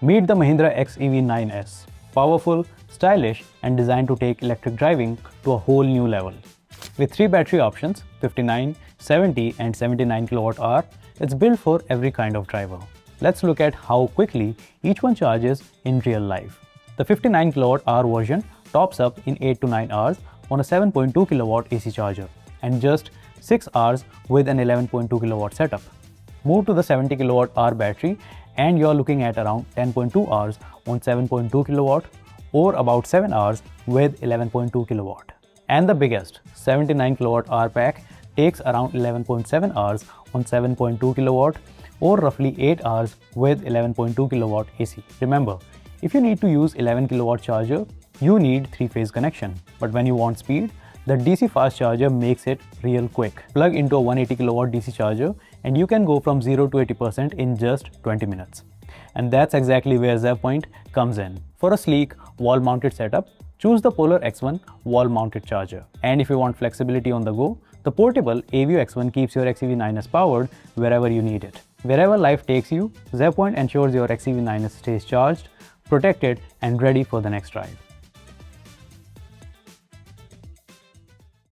Meet the Mahindra XEV9S. Powerful, stylish, and designed to take electric driving to a whole new level. With 3 battery options, 59, 70 and 79 kWh, it's built for every kind of driver. Let's look at how quickly each one charges in real life. The 59 kWh version tops up in 8 to 9 hours on a 7.2 kW AC charger and just 6 hours with an 11.2 kW setup. Move to the 70 kWh battery and you're looking at around 10.2 hours on 7.2 kW or about 7 hours with 11.2 kW. And the biggest 79 kWh pack takes around 11.7 hours on 7.2 kW or roughly 8 hours with 11.2 kW AC. Remember, if you need to use 11 kW charger, you need 3-phase connection. But when you want speed, the DC fast charger makes it real quick. Plug into a 180 kW DC charger and you can go from 0 to 80% in just 20 minutes. And that's exactly where Zevpoint comes in. For a sleek, wall-mounted setup, choose the Polar X1 wall-mounted charger. And if you want flexibility on the go, the portable AVO X1 keeps your XEV9S powered wherever you need it. Wherever life takes you, Zevpoint ensures your XEV9S stays charged, protected, and ready for the next ride.